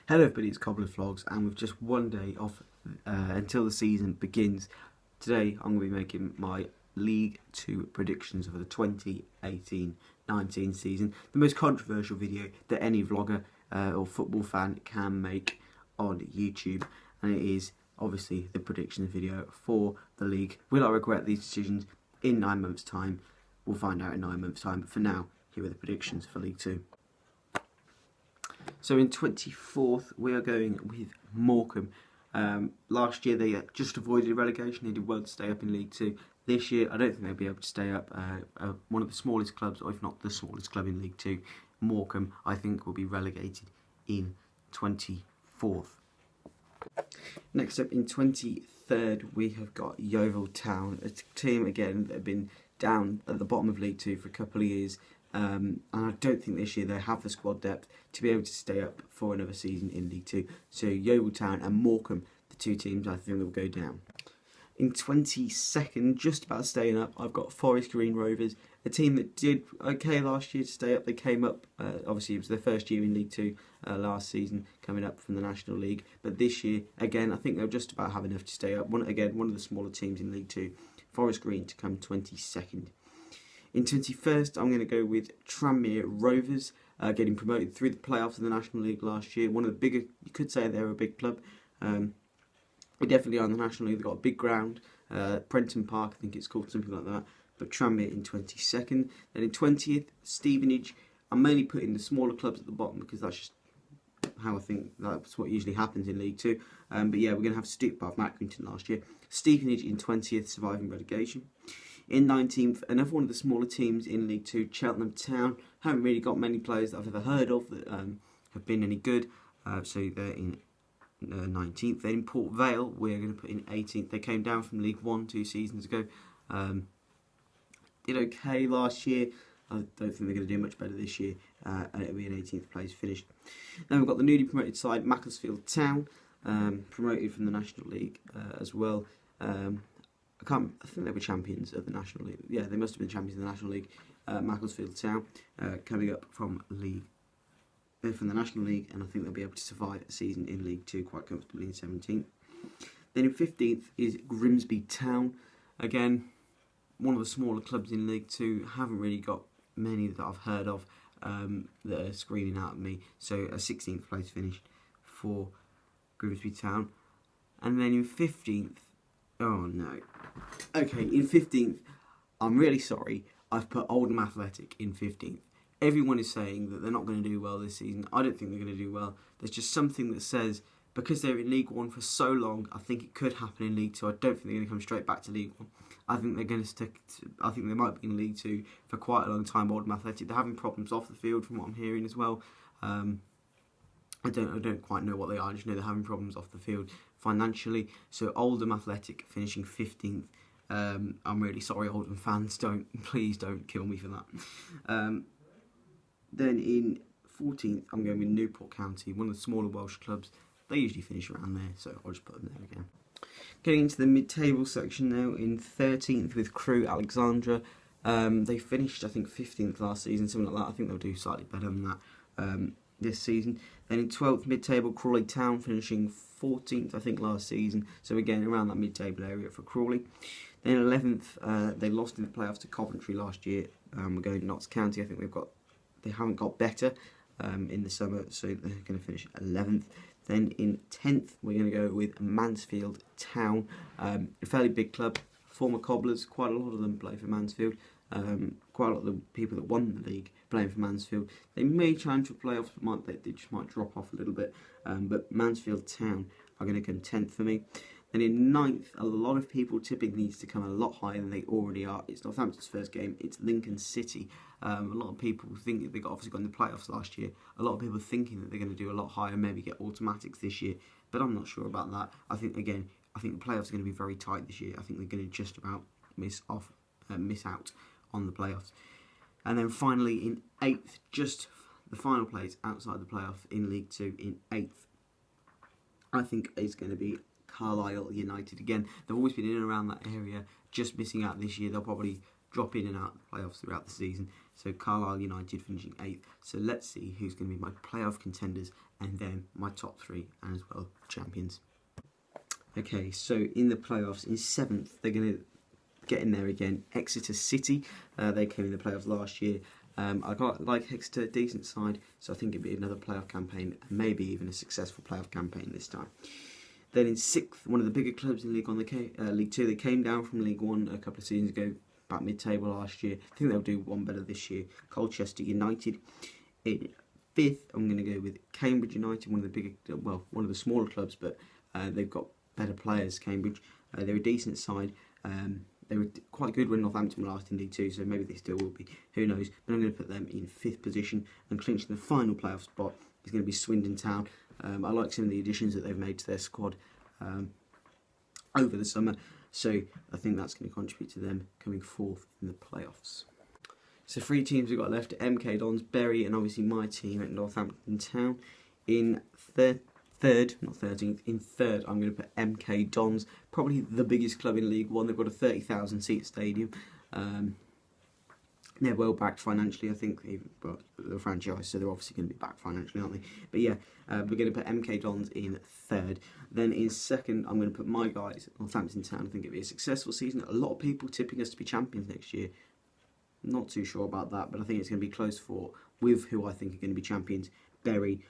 Hello everybody, it's Cobbler Vlogs, and with just one day off until the season begins, today I'm going to be making my League 2 predictions for the 2018-19 season. The most controversial video that any vlogger or football fan can make on YouTube, and it is obviously the predictions video for the league. Will I regret these decisions in 9 months' time? We'll find out in 9 months' time, but for now, here are the predictions for League 2. So in 24th, we are going with Morcom. Last year they just avoided relegation. They did well to stay up in League 2. This year, I don't think they'll be able to stay up. One of the smallest clubs, or if not the smallest club in League 2, Morcom, I think will be relegated in 24th. Next up in 23rd, we have got Yeovil Town, a team again that have been down at the bottom of League 2 for a couple of years. And I don't think this year they have the squad depth to be able to stay up for another season in League 2. So Yeovil Town and Morcom, the two teams I think will go down. In 22nd, just about staying up, I've got Forest Green Rovers, a team that did okay last year to stay up. They came up, obviously it was their first year in League 2 last season, coming up from the National League. But this year, again, I think they'll just about have enough to stay up. One of the smaller teams in League 2, Forest Green to come 22nd. In 21st, I'm going to go with Tranmere Rovers, getting promoted through the playoffs of the National League last year. One of the bigger, you could say they're a big club. They definitely are in the National League. They've got a big ground, Prenton Park, I think it's called, something like that. But Tranmere in 22nd. Then in 20th, Stevenage. I'm mainly putting the smaller clubs at the bottom because that's just how I think that's what usually happens in League 2. But yeah, we're going to have Stoke above Accrington last year. Stevenage in 20th, surviving relegation. In 19th, another one of the smaller teams in League 2, Cheltenham Town. Haven't really got many players that I've ever heard of that have been any good. So they're in 19th. Then in Port Vale, we're going to put in 18th. They came down from League 1 2 seasons ago. Did okay last year. I don't think they're going to do much better this year. And it'll be an 18th place finished. Then we've got the newly promoted side, Macclesfield Town, promoted from the National League as well. I think they were champions of the National League. Yeah, they must have been champions of the National League. Macclesfield Town coming up from the National League, and I think they'll be able to survive a season in League 2 quite comfortably in 17th. Then in 15th is Grimsby Town. Again, one of the smaller clubs in League 2. Haven't really got many that I've heard of that are screaming out at me. So a 16th place finish for Grimsby Town. And then in 15th, oh no. Okay, in 15th, I'm really sorry, I've put Oldham Athletic in 15th. Everyone is saying that they're not going to do well this season. I don't think they're going to do well. There's just something that says, because they're in League 1 for so long, I think it could happen in League 2. I don't think they're going to come straight back to League 1. I think they're going to stick to, I think they might be in League 2 for quite a long time, Oldham Athletic. They're having problems off the field from what I'm hearing as well. I don't quite know what they are. I just know they're having problems off the field financially. So Oldham Athletic finishing 15th. I'm really sorry, Oldham fans. Please don't kill me for that. Then in 14th, I'm going with Newport County, one of the smaller Welsh clubs. They usually finish around there, so I'll just put them there again. Getting into the mid-table section now, in 13th with Crewe Alexandra. They finished, I think, 15th last season, something like that. I think they'll do slightly better than that this season. Then in 12th mid-table, Crawley Town finishing 14th, I think, last season. So again, around that mid-table area for Crawley. Then 11th, they lost in the playoffs to Coventry last year. We're going to Notts County. I think they haven't got better in the summer, so they're going to finish 11th. Then in 10th, we're going to go with Mansfield Town, a fairly big club, former cobblers. Quite a lot of them play for Mansfield. Quite a lot of the people that won the league playing for Mansfield. They may challenge for playoffs, but they just might drop off a little bit. But Mansfield Town are going to come 10th for me. Then in 9th, a lot of people tipping these to come a lot higher than they already are. It's Northampton's first game. It's Lincoln City. A lot of people think they obviously got in the playoffs last year. A lot of people thinking that they're going to do a lot higher, maybe get automatics this year. But I'm not sure about that. I think the playoffs are going to be very tight this year. I think they're going to just about miss out on the playoffs. And then finally in 8th, just the final place outside the playoffs in League 2 in 8th, I think is going to be Carlisle United. Again, they've always been in and around that area, just missing out this year. They'll probably drop in and out of the playoffs throughout the season. So Carlisle United finishing 8th. So let's see who's going to be my playoff contenders and then my top 3 and as well champions. Okay, so in the playoffs, in 7th, they're going to get in there again. Exeter City, they came in the playoffs last year. I got like Exeter, decent side, so I think it'd be another playoff campaign, and maybe even a successful playoff campaign this time. Then in 6th, one of the bigger clubs in League 2, they came down from League 1 a couple of seasons ago, about mid-table last year. I think they'll do one better this year. Colchester United. In 5th, I'm going to go with Cambridge United, one of the bigger, well, one of the smaller clubs, but they've got better players. Cambridge, they're a decent side. They were quite good when Northampton were last in League 2, so maybe they still will be. Who knows? But I'm going to put them in 5th position, and clinching the final playoff spot is going to be Swindon Town. I like some of the additions that they've made to their squad over the summer, so I think that's going to contribute to them coming 4th in the playoffs. So 3 teams we've got left: MK Dons, Bury, and obviously my team at Northampton Town. In third, not 13th, in 3rd, I'm going to put MK Dons, probably the biggest club in League 1. They've got a 30,000 seat stadium. They're well backed financially, I think. They've got the franchise, so they're obviously going to be backed financially, aren't they? But yeah, we're going to put MK Dons in 3rd. Then in 2nd, I'm going to put my guys at Northampton Town. I think it'll be a successful season. A lot of people tipping us to be champions next year. Not too sure about that, but I think it's going to be close for with who I think are going to be champions. Bury.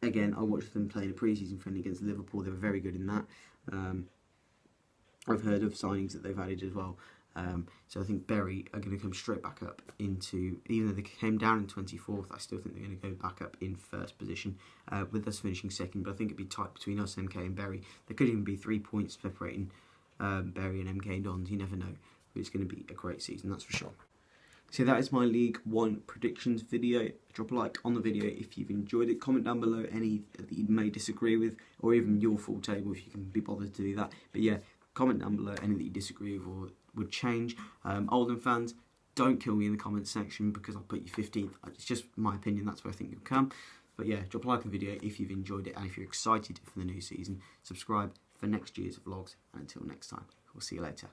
Again, I watched them play in a pre-season friendly against Liverpool. They were very good in that. I've heard of signings that they've added as well. So I think Bury are going to come straight back up into, even though they came down in 24th, I still think they're going to go back up in 1st position, with us finishing 2nd. But I think it'd be tight between us, MK and Bury. There could even be 3 points separating Bury and MK Dons. You never know. But it's going to be a great season, that's for sure. So that is my League 1 predictions video. Drop a like on the video if you've enjoyed it. Comment down below any that you may disagree with, or even your full table if you can be bothered to do that. But yeah, comment down below any that you disagree with or would change. Oldham fans, don't kill me in the comments section because I'll put you 15th. It's just my opinion, that's where I think you'll come. But yeah, drop a like on the video if you've enjoyed it, and if you're excited for the new season, subscribe for next year's vlogs. And until next time, we'll see you later.